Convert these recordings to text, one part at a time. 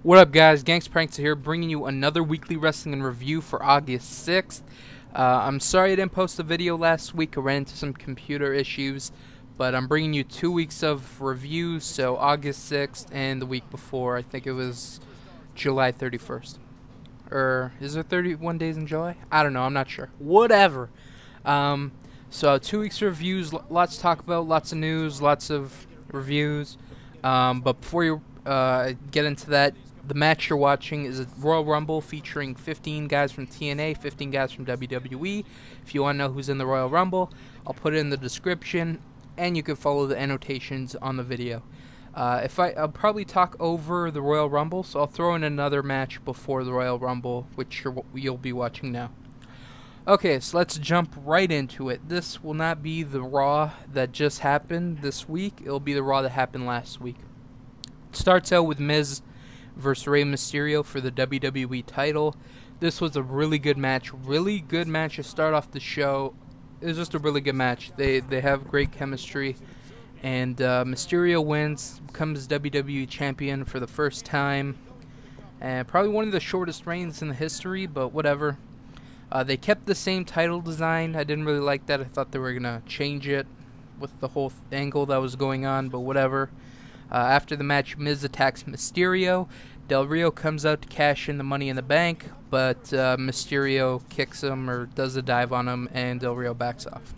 What up, guys? Gangs Pranks here, bringing you another weekly wrestling and review for August 6th. I'm sorry I didn't post a video last week. I ran into some computer issues, but I'm bringing you 2 weeks of reviews, so August 6th and the week before. I think it was July 31st. Or is there 31 days in July? I don't know. I'm not sure. Whatever. So 2 weeks of reviews, lots to talk about, lots of news, lots of reviews. But before you get into that, the match you're watching is a Royal Rumble featuring 15 guys from TNA, 15 guys from WWE. If you want to know who's in the Royal Rumble, I'll put it in the description, and you can follow the annotations on the video. I'll probably talk over the Royal Rumble, so I'll throw in another match before the Royal Rumble, which you'll be watching now. Okay, so let's jump right into it. This will not be the Raw that just happened this week. It'll be the Raw that happened last week. It starts out with Miz versus Rey Mysterio for the WWE title. This was a really good match to start off the show. It was just a really good match. They have great chemistry, and Mysterio wins, becomes WWE champion for the first time, and probably one of the shortest reigns in the history, but whatever. They kept the same title design. I didn't really like that. I thought they were gonna change it with the whole angle that was going on, but whatever. After the match, Miz attacks Mysterio. Del Rio comes out to cash in the Money in the Bank, but Mysterio kicks him or does a dive on him, and Del Rio backs off.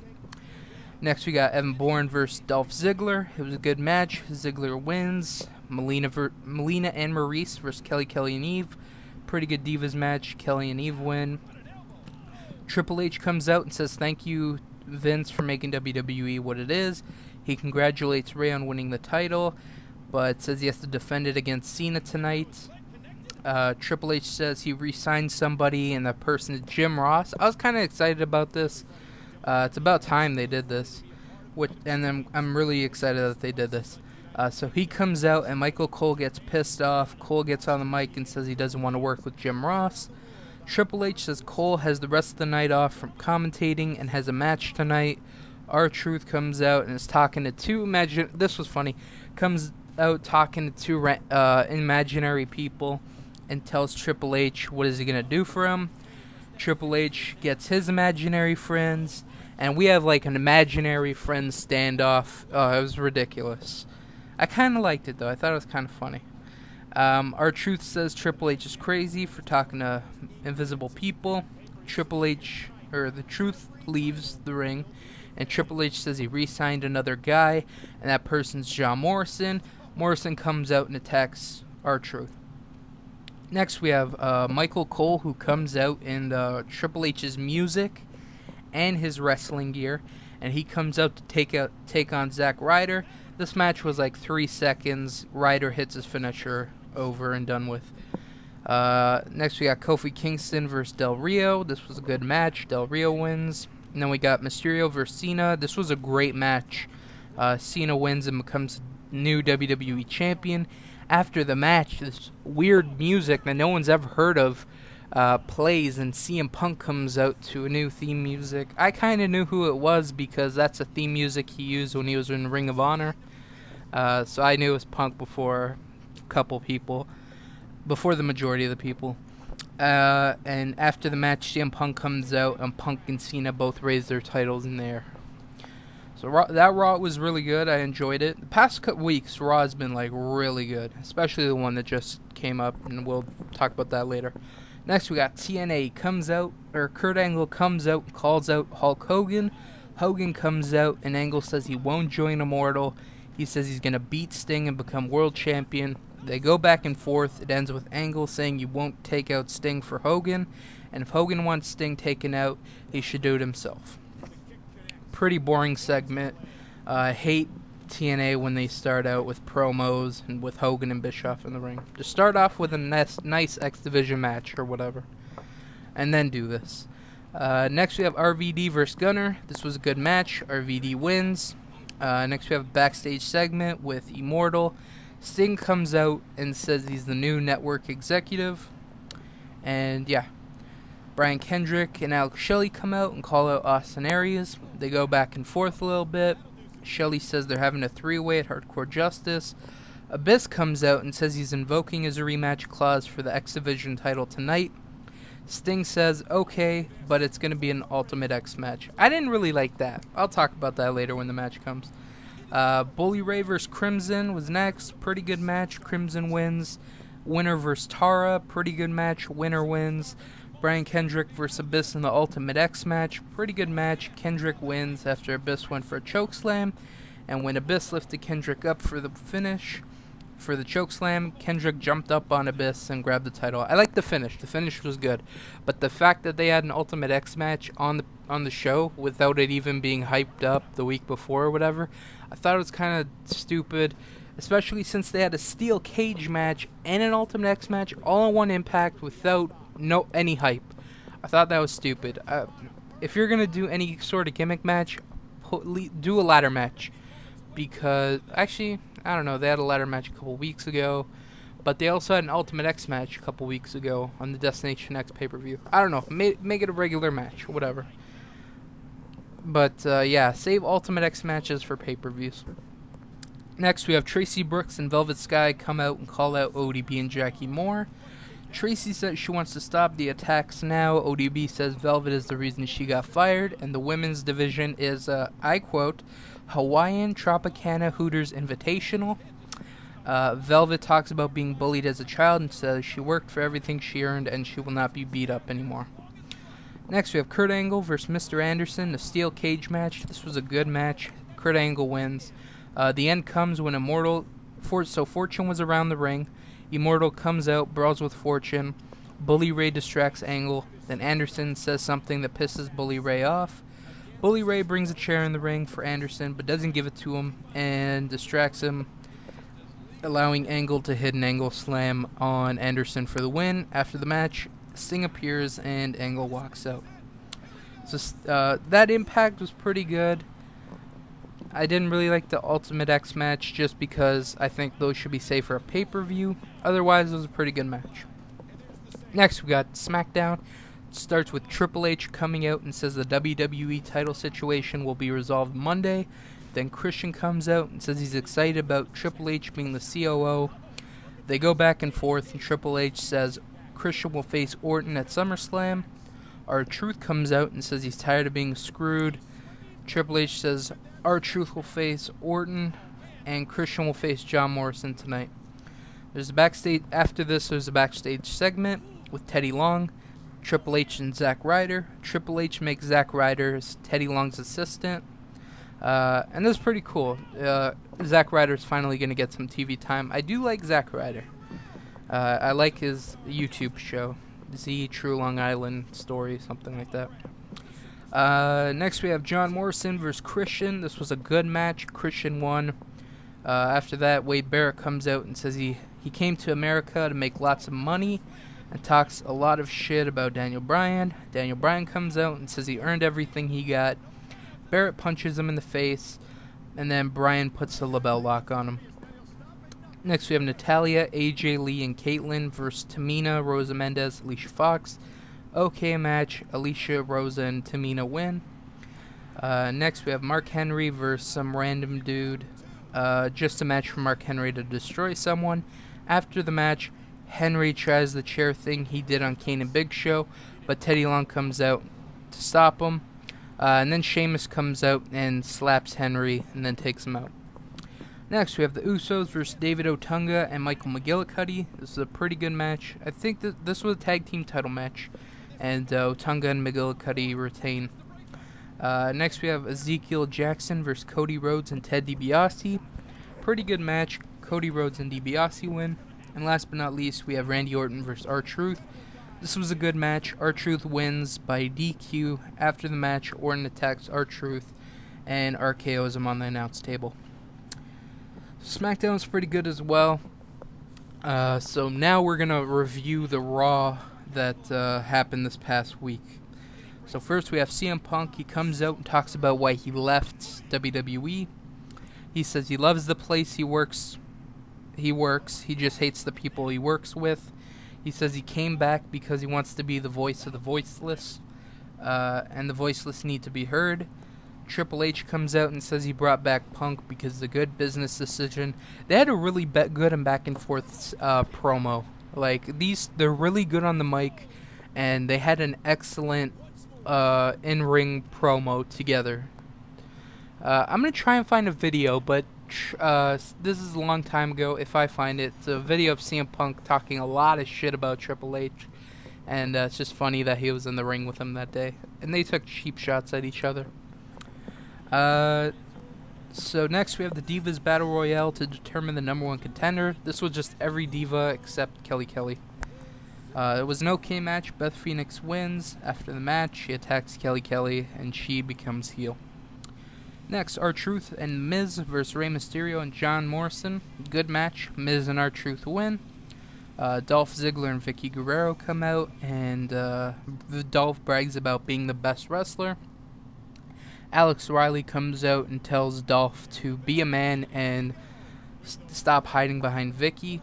Next, we got Bourne versus Dolph Ziggler. It was a good match. Ziggler wins. Melina and Maurice versus Kelly and Eve. Pretty good Divas match. Kelly and Eve win. Triple H comes out and says thank you, Vince, for making WWE what it is. He congratulates Rey on winning the title, but says he has to defend it against Cena tonight. Triple H says he re-signed somebody, and that person is Jim Ross. I was kind of excited about this. It's about time they did this, and then I'm really excited that they did this. So he comes out, and Michael Cole gets pissed off. Cole gets on the mic and says he doesn't want to work with Jim Ross. Triple H says Cole has the rest of the night off from commentating and has a match tonight. R-Truth comes out and is talking to two comes out talking to two imaginary people and tells Triple H what is he going to do for him. Triple H gets his imaginary friends, and we have like an imaginary friends standoff. It was ridiculous. I kind of liked it though. I thought it was kind of funny. R-Truth says Triple H is crazy for talking to invisible people. The Truth leaves the ring, and Triple H says he re-signed another guy, and that person's John Morrison. Morrison comes out and attacks R-Truth. Next, we have Michael Cole, who comes out in Triple H's music and his wrestling gear, and he comes out to take on Zack Ryder. This match was like 3 seconds. Ryder hits his finisher, over and done with. Next, we got Kofi Kingston versus Del Rio. This was a good match. Del Rio wins. And then we got Mysterio versus Cena. This was a great match. Cena wins and becomes new WWE champion. After the match, this weird music that no one's ever heard of plays, and CM Punk comes out to a new theme music. I kind of knew who it was because that's a theme music he used when he was in Ring of Honor. So I knew it was Punk before the majority of the people. And after the match, CM Punk comes out, and Punk and Cena both raise their titles in there. So that Raw was really good. I enjoyed it. The past couple weeks, Raw has been like really good, especially the one that just came up, and we'll talk about that later. Next, we got TNA comes out, or Kurt Angle comes out and calls out Hulk Hogan. Hogan comes out, and Angle says he won't join Immortal. He says he's going to beat Sting and become world champion. They go back and forth. It ends with Angle saying you won't take out Sting for Hogan, and if Hogan wants Sting taken out, he should do it himself. Pretty boring segment. I hate TNA when they start out with promos and with Hogan and Bischoff in the ring. Just start off with a nice X Division match or whatever, and then do this. Next, we have RVD versus Gunner. This was a good match. RVD wins. Next, we have a backstage segment with Immortal. Sting comes out and says he's the new network executive. And yeah, Bryan, Kendrick, and Shelley come out and call out Austin Aries. They go back and forth a little bit. Shelley says they're having a three-way at Hardcore Justice. Abyss comes out and says he's invoking his rematch clause for the X Division title tonight. Sting says, okay, but it's going to be an Ultimate X match. I didn't really like that. I'll talk about that later when the match comes. Bully Ray vs. Crimson was next. Pretty good match. Crimson wins. Winner vs. Tara. Pretty good match. Winner wins. Bryan Kendrick vs. Abyss in the Ultimate X match. Pretty good match. Kendrick wins after Abyss went for a chokeslam. And when Abyss lifted Kendrick up for the finish, for the chokeslam, Kendrick jumped up on Abyss and grabbed the title. I like the finish. The finish was good. But the fact that they had an Ultimate X match on the show without it even being hyped up the week before or whatever, I thought it was kind of stupid, especially since they had a steel cage match and an Ultimate X match all in one Impact without any hype. I thought that was stupid. If you're going to do any sort of gimmick match, do a ladder match. Because, actually, I don't know, they had a ladder match a couple weeks ago, but they also had an Ultimate X match a couple weeks ago on the Destination X pay-per-view. I don't know, make it a regular match, whatever. But, yeah, save Ultimate X matches for pay-per-views. Next, we have Tracy Brooks and Velvet Sky come out and call out ODB and Jackie Moore. Tracy says she wants to stop the attacks now. ODB says Velvet is the reason she got fired, and the women's division is, I quote, Hawaiian Tropicana Hooters Invitational. Velvet talks about being bullied as a child and says she worked for everything she earned and she will not be beat up anymore. Next, we have Kurt Angle versus Mr. Anderson, the steel cage match. This was a good match. Kurt Angle wins. The end comes when Fortune was around the ring. Immortal comes out, brawls with Fortune. Bully Ray distracts Angle. Then Anderson says something that pisses Bully Ray off. Bully Ray brings a chair in the ring for Anderson, but doesn't give it to him and distracts him, allowing Angle to hit an Angle slam on Anderson for the win. After the match, Sting appears and Angle walks out. So that Impact was pretty good. I didn't really like the Ultimate X match just because I think those should be saved for a pay-per-view. Otherwise, it was a pretty good match. Next, we got SmackDown. It starts with Triple H coming out and says the WWE title situation will be resolved Monday. Then Christian comes out and says he's excited about Triple H being the COO. They go back and forth, and Triple H says Christian will face Orton at SummerSlam. R-Truth comes out and says he's tired of being screwed. Triple H says R-Truth will face Orton, and Christian will face John Morrison tonight. There's a backstage after this. There's a backstage segment with Teddy Long, Triple H, and Zack Ryder. Triple H makes Zack Ryder Teddy Long's assistant, and this is pretty cool. Zack Ryder's finally going to get some TV time. I do like Zack Ryder. I like his YouTube show, Z True Long Island Story, something like that. Next we have John Morrison versus Christian. This was a good match. Christian won. After that, Wade Barrett comes out and says he came to America to make lots of money and talks a lot of shit about Daniel Bryan. Daniel Bryan comes out and says he earned everything he got. Barrett punches him in the face, and then Bryan puts a label lock on him. Next we have Natalya, AJ Lee, and Caitlyn versus Tamina, Rosa Mendez, Alicia Fox. Okay match. Alicia, Rosa, and Tamina win. Next we have Mark Henry versus some random dude. Just a match for Mark Henry to destroy someone. After the match, Henry tries the chair thing he did on Kane and Big Show, but Teddy Long comes out to stop him. And then Sheamus comes out and slaps Henry and then takes him out. Next, we have the Usos versus David Otunga and Michael McGillicuddy. This is a pretty good match. I think that this was a tag team title match, and Otunga and McGillicuddy retain. Next, we have Ezekiel Jackson versus Cody Rhodes and Ted DiBiase. Pretty good match. Cody Rhodes and DiBiase win. And last but not least, we have Randy Orton versus R-Truth. This was a good match. R-Truth wins by DQ. After the match, Orton attacks R-Truth and RKOs him on the announce table. SmackDown's pretty good as well. So now we're going to review the Raw that happened this past week. So first we have CM Punk. He comes out and talks about why he left WWE. He says he loves the place he works. He just hates the people he works with. He says he came back because he wants to be the voice of the voiceless. And the voiceless need to be heard. Triple H comes out and says he brought back Punk because it's a good business decision. They had a really good and back and forth promo. Like, they're really good on the mic, and they had an excellent in-ring promo together. I'm going to try and find a video, but this is a long time ago. If I find it, it's a video of CM Punk talking a lot of shit about Triple H. And it's just funny that he was in the ring with him that day. And they took cheap shots at each other. So next we have the Divas Battle Royale to determine the #1 contender. This was just every diva except Kelly Kelly. It was an okay match. Beth Phoenix wins. After the match, she attacks Kelly Kelly, and she becomes heel. Next, R-Truth and Miz versus Rey Mysterio and John Morrison. Good match. Miz and R-Truth win. Dolph Ziggler and Vicky Guerrero come out, and Dolph brags about being the best wrestler. Alex Riley comes out and tells Dolph to be a man and stop hiding behind Vicky.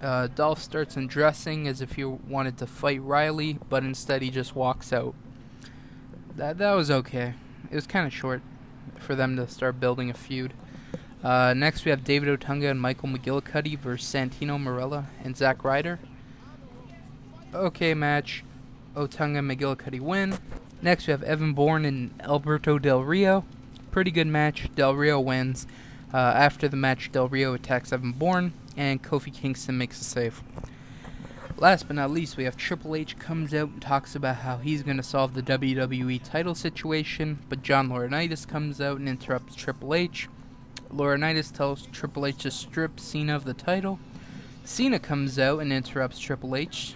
Dolph starts undressing as if he wanted to fight Riley, but instead he just walks out. That was okay. It was kind of short for them to start building a feud. Next we have David Otunga and Michael McGillicuddy versus Santino Marella and Zack Ryder. Okay match. Otunga and McGillicuddy win. Next we have Evan Bourne and Alberto Del Rio. Pretty good match. Del Rio wins. After the match, Del Rio attacks Evan Bourne, and Kofi Kingston makes a save. Last but not least, we have Triple H comes out and talks about how he's going to solve the WWE title situation, but John Laurinaitis comes out and interrupts Triple H. Laurinaitis tells Triple H to strip Cena of the title. Cena comes out and interrupts Triple H.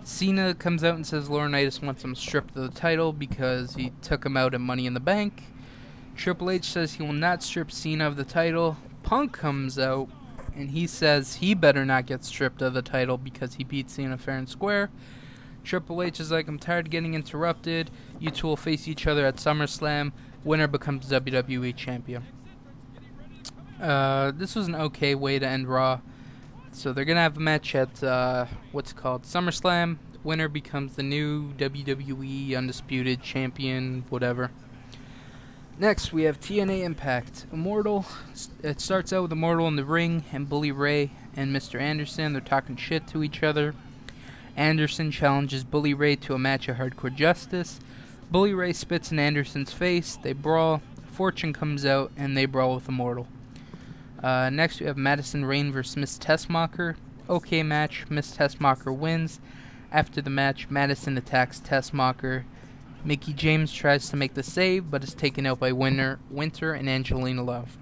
Cena comes out and says Laurinaitis wants him stripped of the title because he took him out at Money in the Bank. Triple H says he will not strip Cena of the title. Punk comes out and he says he better not get stripped of the title because he beat Cena fair and square. Triple H is like, I'm tired of getting interrupted. You two will face each other at SummerSlam. Winner becomes WWE Champion. This was an okay way to end Raw. So they're going to have a match at, SummerSlam. Winner becomes the new WWE Undisputed Champion, whatever. Next, we have TNA Impact. Immortal. It starts out with Immortal in the ring and Bully Ray and Mr. Anderson. They're talking shit to each other. Anderson challenges Bully Ray to a match at Hardcore Justice. Bully Ray spits in Anderson's face. They brawl. Fortune comes out and they brawl with Immortal. Next, we have Madison Rayne versus Miss Tessmacher. Okay match. Miss Tessmacher wins. After the match, Madison attacks Tessmacher. Mickie James tries to make the save, but is taken out by Winter and Angelina Love.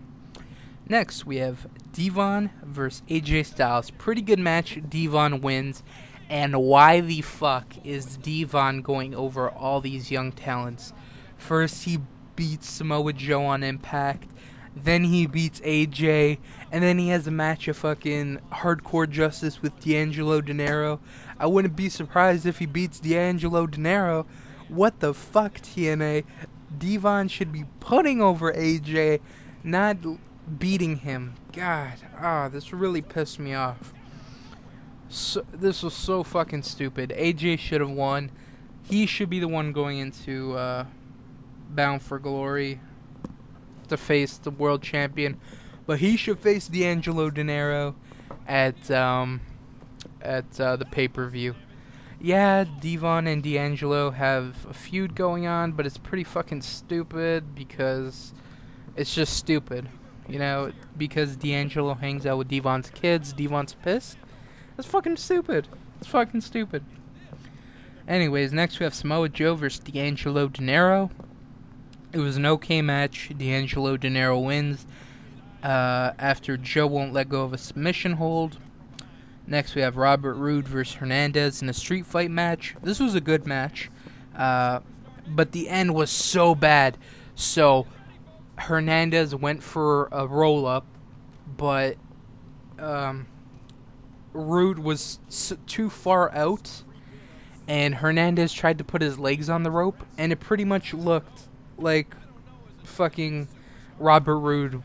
Next, we have Devon versus AJ Styles. Pretty good match. Devon wins. And why the fuck is Devon going over all these young talents? First, he beats Samoa Joe on Impact. Then he beats AJ. And then he has a match of fucking Hardcore Justice with D'Angelo Dinero. I wouldn't be surprised if he beats D'Angelo Dinero. What the fuck, TNA? Devon should be putting over AJ, not beating him. God, this really pissed me off. This was so fucking stupid. AJ should have won. He should be the one going into Bound for Glory to face the world champion. But he should face D'Angelo Dinero at the pay-per-view. Yeah, Devon and D'Angelo have a feud going on, but it's pretty fucking stupid because it's just stupid. You know, because D'Angelo hangs out with Devon's kids, Devon's pissed. That's fucking stupid. It's fucking stupid. Anyways, next we have Samoa Joe versus D'Angelo Dinero. It was an okay match. D'Angelo Dinero wins after Joe won't let go of a submission hold. Next, we have Robert Roode versus Hernandez in a street fight match. This was a good match, but the end was so bad. So, Hernandez went for a roll-up, but Roode was too far out, and Hernandez tried to put his legs on the rope, and it pretty much looked like fucking Robert Roode.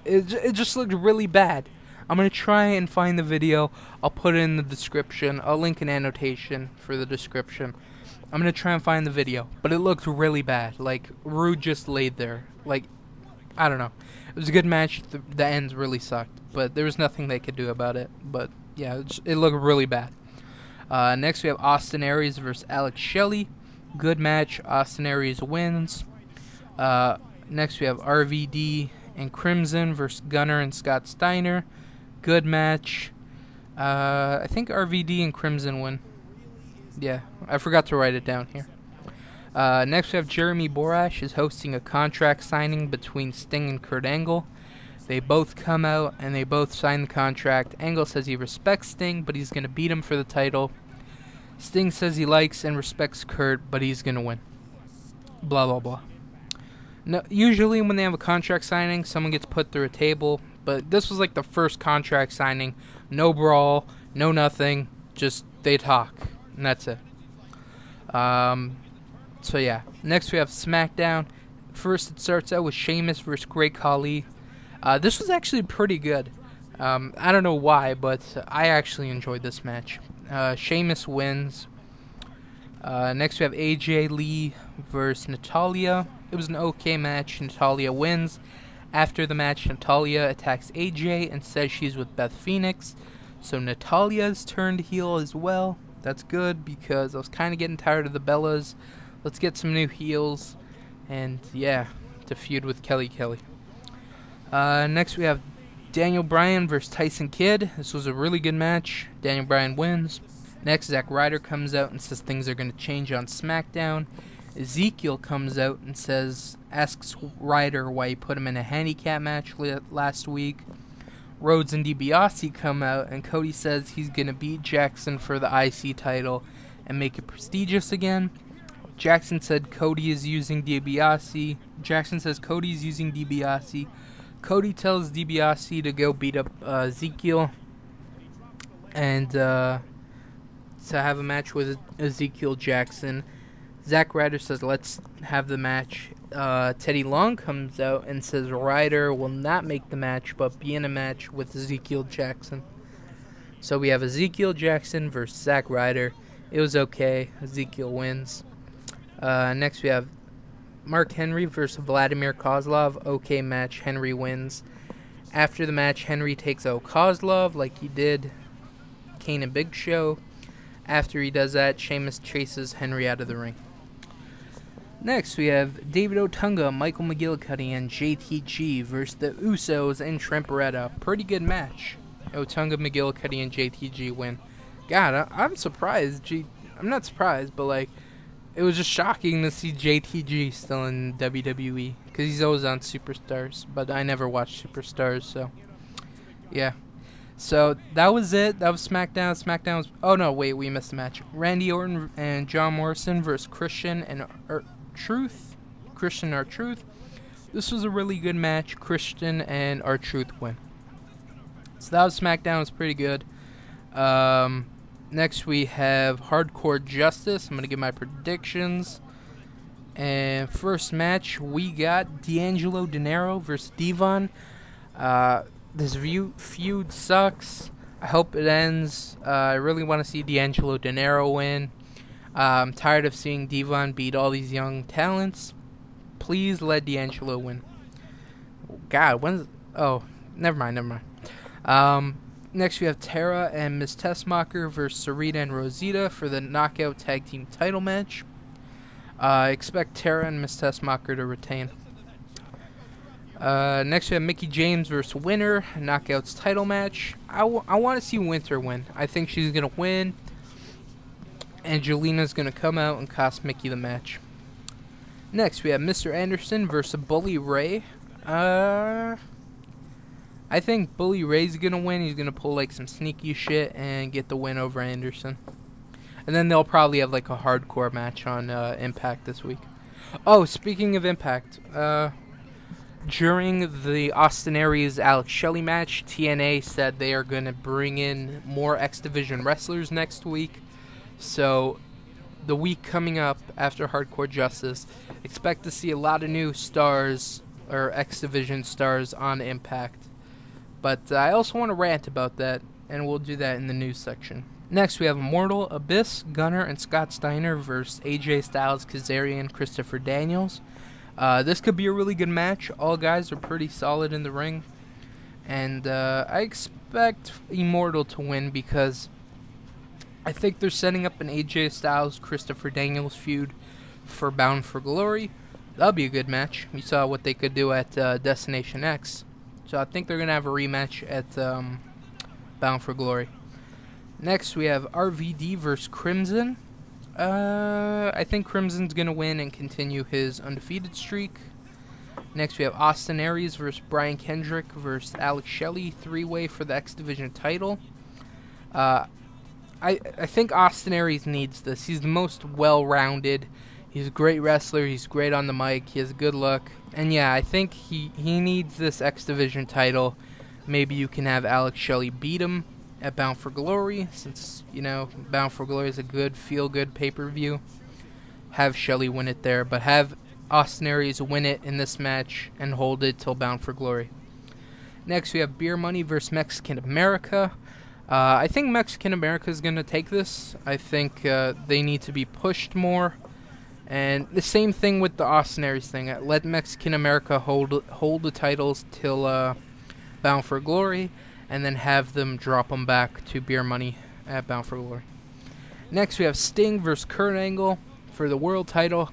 It just looked really bad. I'm going to try and find the video. I'll put it in the description. I'll link an annotation for the description. I'm going to try and find the video. But it looked really bad. Like, Roode just laid there. Like, I don't know. It was a good match. The ends really sucked. But there was nothing they could do about it. But, yeah, it looked really bad. Next, we have Austin Aries versus Alex Shelley. Good match. Austin Aries wins. Next, we have RVD and Crimson versus Gunner and Scott Steiner. Good match. I think RVD and Crimson win. Yeah, I forgot to write it down here. Next, we have Jeremy Borash is hosting a contract signing between Sting and Kurt Angle. They both come out and they both sign the contract. Angle says he respects Sting, but he's going to beat him for the title. Sting says he likes and respects Kurt, but he's going to win. Blah, blah, blah. No, usually when they have a contract signing, someone gets put through a table. But this was like the first contract signing. No brawl, no nothing. Just they talk. And that's it. So yeah. Next we have SmackDown. First it starts out with Sheamus versus Great Khali. This was actually pretty good. I don't know why, but I actually enjoyed this match. Sheamus wins. Next we have AJ Lee versus Natalya. It was an okay match. Natalya wins. After the match, Natalya attacks AJ and says she's with Beth Phoenix. So Natalya's turned heel as well. That's good because I was kind of getting tired of the Bellas. Let's get some new heels. And yeah, to feud with Kelly Kelly. Next we have Daniel Bryan versus Tyson Kidd. This was a really good match. Daniel Bryan wins. Next, Zack Ryder comes out and says things are going to change on SmackDown. Ezekiel comes out and asks Ryder why he put him in a handicap match last week. Rhodes and DiBiase come out and Cody says he's going to beat Jackson for the IC title and make it prestigious again. Jackson said Cody is using DiBiase. Jackson says Cody is using DiBiase. Cody tells DiBiase to go beat up Ezekiel and to have a match with Ezekiel Jackson. Zack Ryder says let's have the match. Teddy Long comes out and says Ryder will not make the match but be in a match with Ezekiel Jackson. So we have Ezekiel Jackson versus Zack Ryder. It was okay. Ezekiel wins. Next we have Mark Henry versus Vladimir Kozlov. Okay match. Henry wins. After the match, Henry takes out Kozlov like he did Kane and Big Show. After he does that, Sheamus chases Henry out of the ring. Next, we have David Otunga, Michael McGillicuddy, and JTG versus the Usos and Trent Beretta. Pretty good match. Otunga, McGillicuddy, and JTG win. God, I'm surprised. I'm not surprised, but like, it was just shocking to see JTG still in WWE because he's always on Superstars, but I never watched Superstars, so yeah. So that was it. That was SmackDown. SmackDown was. Oh no, wait, we missed a match. Randy Orton and John Morrison versus Christian and R-Truth. Christian and R-Truth. This was a really good match. Christian and R-Truth win. So that was SmackDown. It was pretty good. Next we have Hardcore Justice. I'm gonna give my predictions. And first match we got D'Angelo Dinero versus Devon. This feud sucks. I hope it ends. I really want to see D'Angelo Dinero win. I'm tired of seeing Devon beat all these young talents. Please let D'Angelo win. God, when's... Oh, never mind. Next we have Tara and Miss Tessmacher versus Sarita and Rosita for the Knockout Tag Team title match. I expect Tara and Miss Tessmacher to retain. Next we have Mickie James versus Winter, Knockouts title match. I want to see Winter win. I think she's going to win. And Jelina's going to come out and cost Mickie the match. Next we have Mr. Anderson versus Bully Ray. I think Bully Ray's going to win. He's going to pull like some sneaky shit and get the win over Anderson. And then they'll probably have like a hardcore match on Impact this week. Oh, speaking of Impact, during the Austin Aries Alex Shelley match, TNA said they are going to bring in more X Division wrestlers next week. So the week coming up after Hardcore Justice, expect to see a lot of new stars or X Division stars on Impact. But I also want to rant about that, and we'll do that in the news section. Next, we have Immortal, Abyss, Gunner, and Scott Steiner versus AJ Styles, Kazarian, Christopher Daniels. This could be a really good match. All guys are pretty solid in the ring. And I expect Immortal to win because I think they're setting up an AJ Styles, Christopher Daniels feud for Bound for Glory. That'll be a good match. We saw what they could do at Destination X. So I think they're going to have a rematch at Bound for Glory. Next, we have RVD versus Crimson. I think Crimson's going to win and continue his undefeated streak. Next, we have Austin Aries versus Bryan Kendrick versus Alex Shelley. 3-way for the X Division title. I think Austin Aries needs this. He's the most well-rounded. He's a great wrestler. He's great on the mic. He has a good look. And yeah, I think he needs this X Division title. Maybe you can have Alex Shelley beat him at Bound for Glory, since, you know, Bound for Glory is a good, feel-good pay-per-view. Have Shelley win it there, but have Austin Aries win it in this match and hold it till Bound for Glory. Next, we have Beer Money versus Mexican America. I think Mexican America is going to take this. I think they need to be pushed more. And the same thing with the Austin Aries thing. Let Mexican America hold the titles till Bound for Glory, and then have them drop them back to Beer Money at Bound for Glory. Next, we have Sting versus Kurt Angle for the world title.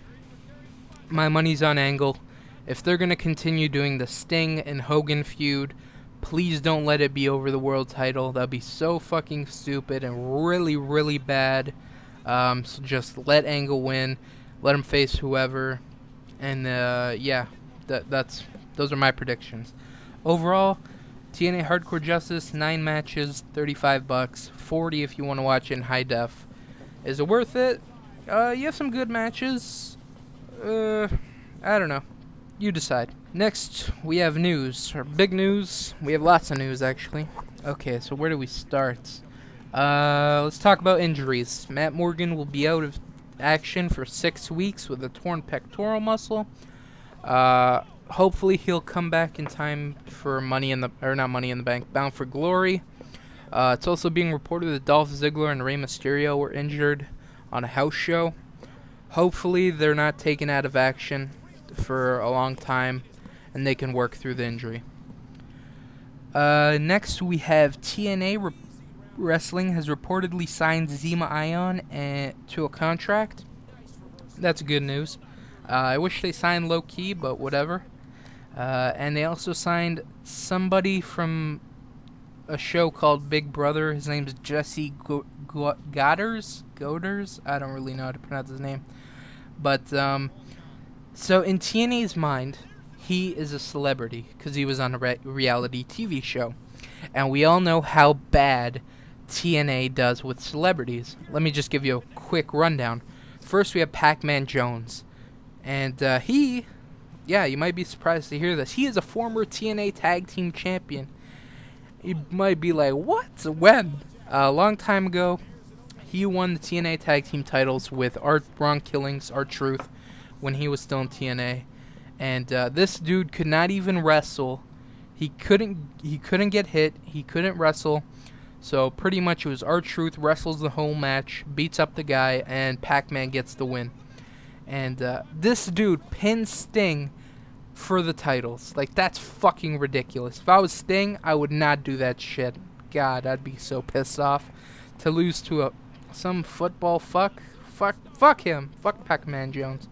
My money's on Angle. If they're going to continue doing the Sting and Hogan feud, please don't let it be over the world title. That'd be so fucking stupid and really, really bad. So just let Angle win. Let him face whoever. And yeah, those are my predictions. Overall, TNA Hardcore Justice, 9 matches, $35, $40 if you want to watch it in high def. Is it worth it? You have some good matches. I don't know. You decide. Next, we have news, or big news. We have lots of news, actually. Okay, so where do we start? Let's talk about injuries. Matt Morgan will be out of action for 6 weeks with a torn pectoral muscle. Hopefully he'll come back in time for not Money in the Bank, Bound for Glory. It's also being reported that Dolph Ziggler and Rey Mysterio were injured on a house show. Hopefully they're not taken out of action for a long time and they can work through the injury. Next we have TNA Wrestling has reportedly signed Zema Ion to a contract. That's good news. I wish they signed low-key, but whatever. And they also signed somebody from a show called Big Brother. His name's Jesse Goders. I don't really know how to pronounce his name. But, so in TNA's mind, he is a celebrity because he was on a reality TV show. And we all know how bad TNA does with celebrities. Let me just give you a quick rundown. First, we have Pac-Man Jones. And yeah, you might be surprised to hear this. He is a former TNA Tag Team Champion. You might be like, what? When? A long time ago, he won the TNA Tag Team titles with Ron Killings, R-Truth, when he was still in TNA. And this dude could not even wrestle. He couldn't get hit. He couldn't wrestle. So pretty much it was R-Truth wrestles the whole match, beats up the guy, and Pac-Man gets the win. And this dude pinned Sting for the titles. Like, that's fucking ridiculous. If I was Sting, I would not do that shit. God, I'd be so pissed off to lose to some football fuck him. Fuck Pac-Man Jones.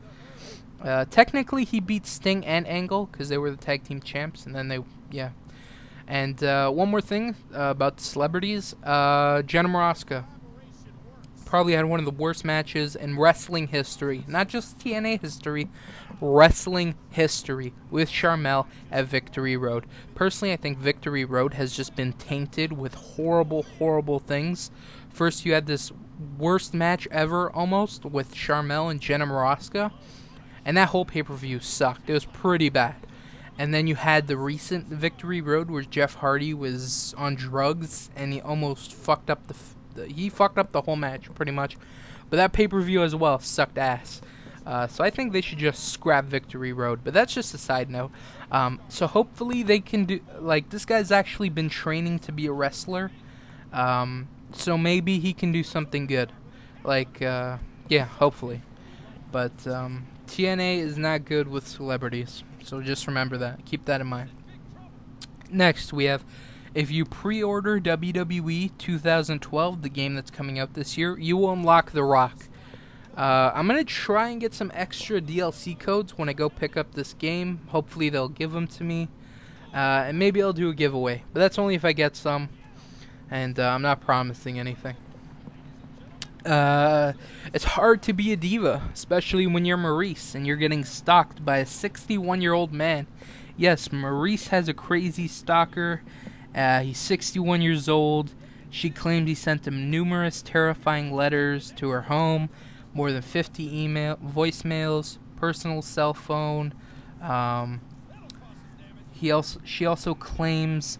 Technically, he beat Sting and Angle because they were the tag team champs, and then yeah. And one more thing about the celebrities. Jenna Morasca probably had one of the worst matches in wrestling history. Not just TNA history, wrestling history with Sharmell at Victory Road. Personally, I think Victory Road has just been tainted with horrible, horrible things. First, you had this worst match ever, almost, with Sharmell and Jenna Morasca. And that whole pay-per-view sucked. It was pretty bad. And then you had the recent Victory Road where Jeff Hardy was on drugs and he almost fucked up he fucked up the whole match pretty much. But that pay-per-view as well sucked ass. So I think they should just scrap Victory Road. But that's just a side note. So hopefully they can do, like, this guy's actually been training to be a wrestler. So maybe he can do something good. Like, yeah, hopefully. But TNA is not good with celebrities. So just remember that. Keep that in mind. Next, we have, if you pre-order WWE 2012, the game that's coming out this year, you will unlock The Rock. I'm going to try and get some extra DLC codes when I go pick up this game. Hopefully they'll give them to me. And maybe I'll do a giveaway. But that's only if I get some. And I'm not promising anything. It's hard to be a diva, especially when you're Maurice and you're getting stalked by a 61-year-old man. Yes, Maurice has a crazy stalker. He's 61 years old. She claims he sent him numerous terrifying letters to her home, more than 50 voicemails, personal cell phone. She also claims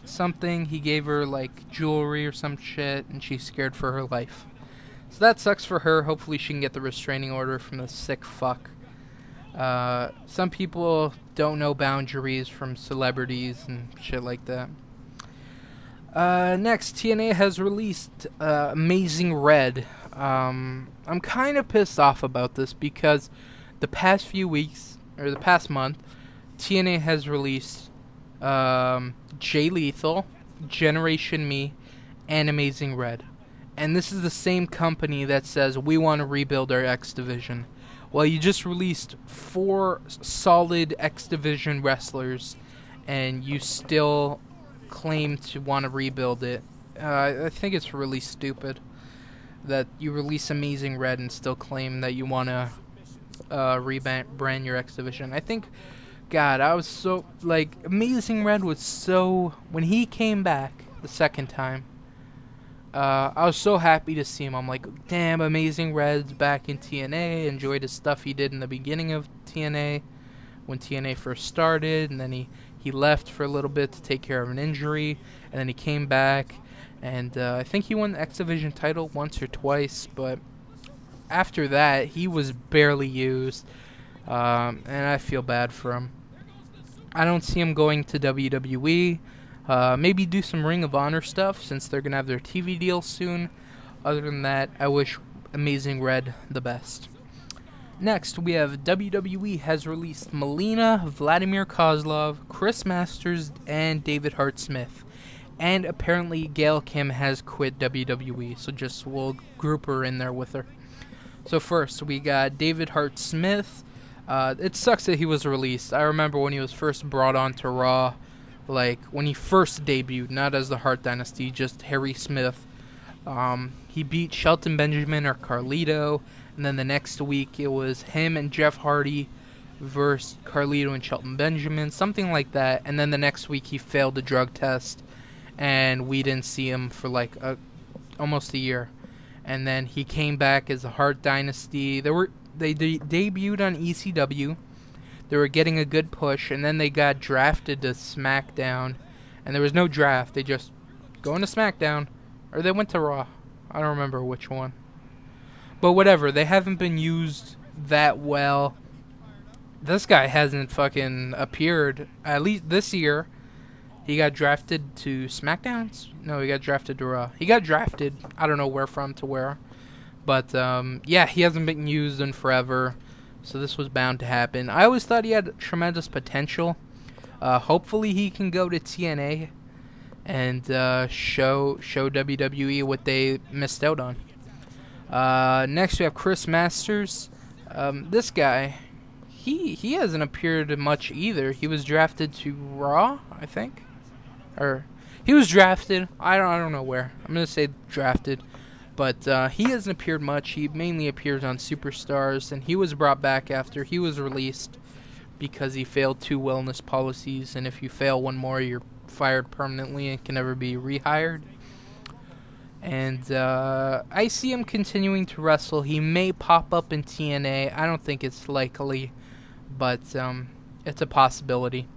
something he gave her, like jewelry or some shit, and she's scared for her life. So that sucks for her. Hopefully she can get the restraining order from the sick fuck. Some people don't know boundaries from celebrities and shit like that. Next, TNA has released Amazing Red. I'm kind of pissed off about this because the past few weeks, or the past month, TNA has released Jay Lethal, Generation Me, and Amazing Red. And this is the same company that says, we want to rebuild our X Division. Well, you just released 4 solid X Division wrestlers, and you still claim to want to rebuild it. I think it's really stupid that you release Amazing Red and still claim that you want to rebrand your X Division. I think, God, I was so, like, Amazing Red was so, when he came back the second time, I was so happy to see him. I'm like, damn, Amazing Red's back in TNA. Enjoyed his stuff he did in the beginning of TNA, when TNA first started, and then he left for a little bit to take care of an injury, and then he came back, and I think he won the X Division title once or twice, but after that, he was barely used, and I feel bad for him. I don't see him going to WWE. Maybe do some Ring of Honor stuff, since they're going to have their TV deal soon. Other than that, I wish Amazing Red the best. Next, we have WWE has released Melina, Vladimir Kozlov, Chris Masters, and David Hart Smith. And apparently Gail Kim has quit WWE, so just we'll group her in there with her. So first, we got David Hart Smith. It sucks that he was released. I remember when he was first brought on to Raw, like when he first debuted, not as the Hart Dynasty, just Harry Smith. He beat Shelton Benjamin or Carlito, and then the next week it was him and Jeff Hardy versus Carlito and Shelton Benjamin, something like that. And then the next week he failed the drug test, and we didn't see him for like almost a year. And then he came back as the Hart Dynasty. They debuted on ECW. They were getting a good push, and then they got drafted to SmackDown. And there was no draft. They just go into SmackDown, or they went to Raw. I don't remember which one. But whatever, they haven't been used that well. This guy hasn't fucking appeared, at least this year. He got drafted to SmackDown? No, he got drafted to Raw. He got drafted, I don't know where from to where. But, yeah, he hasn't been used in forever. So this was bound to happen. I always thought he had tremendous potential. Hopefully he can go to TNA and show WWE what they missed out on. Next we have Chris Masters. This guy, he hasn't appeared much either. He was drafted to Raw, I think. Or he was drafted. I don't know where. I'm gonna say drafted. But he hasn't appeared much. He mainly appears on Superstars, and he was brought back after he was released because he failed 2 wellness policies, and if you fail one more, you're fired permanently and can never be rehired. And I see him continuing to wrestle. He may pop up in TNA. I don't think it's likely, but it's a possibility.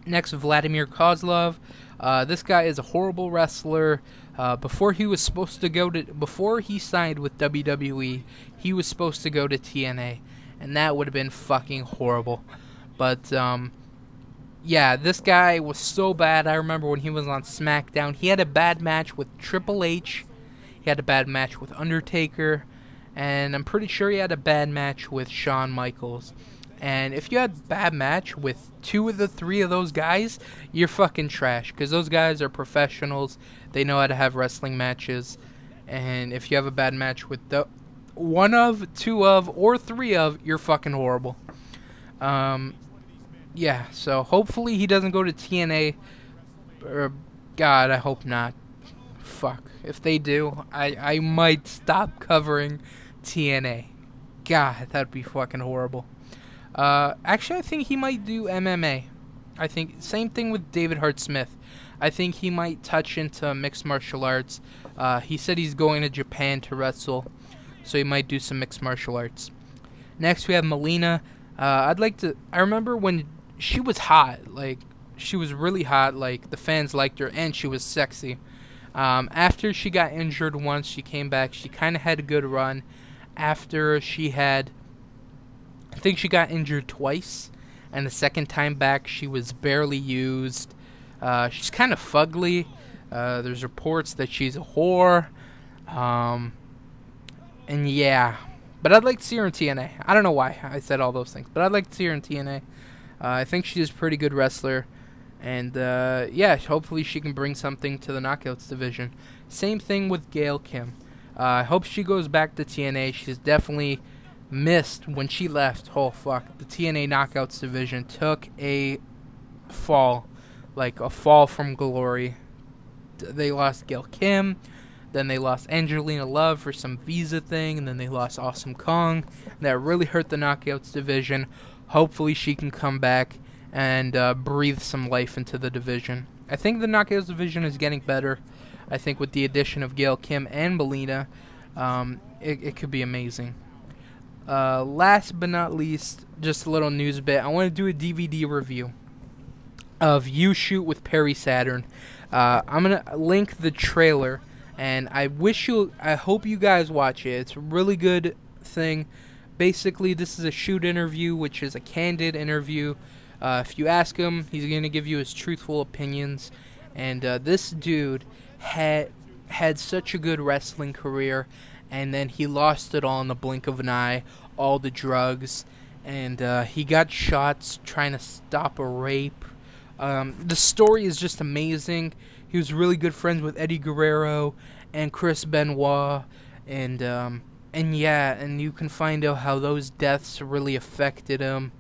Next, Vladimir Kozlov. This guy is a horrible wrestler. Before he signed with WWE, he was supposed to go to TNA, and that would have been fucking horrible. But yeah, this guy was so bad. I remember when he was on SmackDown, he had a bad match with Triple H. He had a bad match with Undertaker, and I'm pretty sure he had a bad match with Shawn Michaels. And if you had a bad match with 2 of the 3 of those guys, you're fucking trash. Because those guys are professionals. They know how to have wrestling matches. And if you have a bad match with 1 of, 2 of, or 3 of, you're fucking horrible. Yeah, so hopefully he doesn't go to TNA. God, I hope not. Fuck. If they do, I might stop covering TNA. God, that'd be fucking horrible. Actually, I think he might do MMA. I think same thing with David Hart Smith. I think he might touch into mixed martial arts. He said he's going to Japan to wrestle, so he might do some mixed martial arts. Next, we have Melina. I remember when she was hot. Like, she was really hot. Like, the fans liked her, and she was sexy. After she got injured once, she came back. She kind of had a good run. After she had... I think she got injured twice, and the second time back she was barely used. She's kind of fugly. There's reports that she's a whore. And yeah. But I'd like to see her in TNA. I don't know why I said all those things, but I'd like to see her in TNA. I think she's a pretty good wrestler. And yeah, hopefully she can bring something to the Knockouts division. Same thing with Gail Kim. I hope she goes back to TNA. She's definitely... missed when she left. Oh fuck, the TNA Knockouts division took a fall, like a fall from glory. They lost Gail Kim, then they lost Angelina Love for some visa thing, and then they lost Awesome Kong. That really hurt the Knockouts division. Hopefully she can come back and breathe some life into the division. I think the Knockouts division is getting better. I think with the addition of Gail Kim and Melina, it could be amazing. Last but not least, just a little news bit. I want to do a DVD review of You Shoot with Perry Saturn. I'm going to link the trailer, and I hope you guys watch it. It's a really good thing. Basically, this is a shoot interview, which is a candid interview. If you ask him, he's going to give you his truthful opinions. And this dude had such a good wrestling career, and then he lost it all in the blink of an eye, all the drugs, and he got shots trying to stop a rape. The story is just amazing. He was really good friends with Eddie Guerrero and Chris Benoit, and yeah, and you can find out how those deaths really affected him,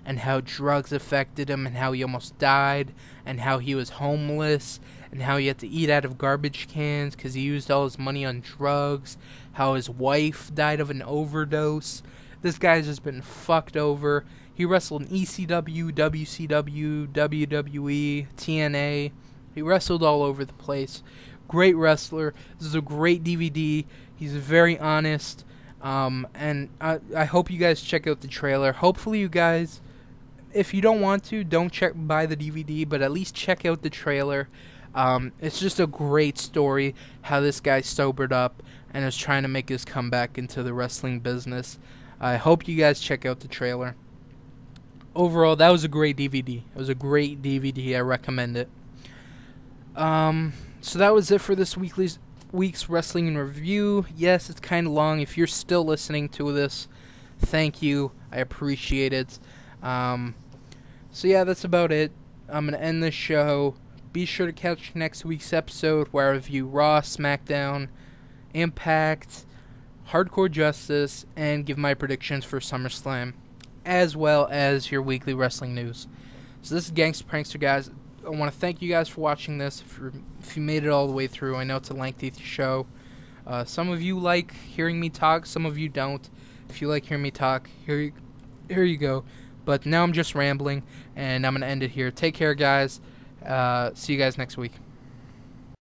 and how drugs affected him, and how he almost died, and how he was homeless, and how he had to eat out of garbage cans because he used all his money on drugs, how his wife died of an overdose. This guy's just been fucked over. He wrestled in ECW, WCW, WWE, TNA. He wrestled all over the place. Great wrestler. This is a great DVD. He's very honest. And I hope you guys check out the trailer. Hopefully you guys, if you don't want to, don't buy the DVD, but at least check out the trailer. It's just a great story, how this guy sobered up and is trying to make his comeback into the wrestling business. I hope you guys check out the trailer. Overall, that was a great DVD. It was a great DVD. I recommend it. So that was it for this week's wrestling in review. Yes, it's kind of long. If you're still listening to this, thank you. I appreciate it. So yeah, that's about it. I'm going to end this show. Be sure to catch next week's episode where I review Raw, Smackdown, Impact, Hardcore Justice, and give my predictions for SummerSlam, as well as your weekly wrestling news. So this is Gangsta Prankster, guys. I want to thank you guys for watching this. If you made it all the way through, I know it's a lengthy show. Some of you like hearing me talk, some of you don't. If you like hearing me talk, here you go. But now I'm just rambling, and I'm going to end it here. Take care, guys. See you guys next week.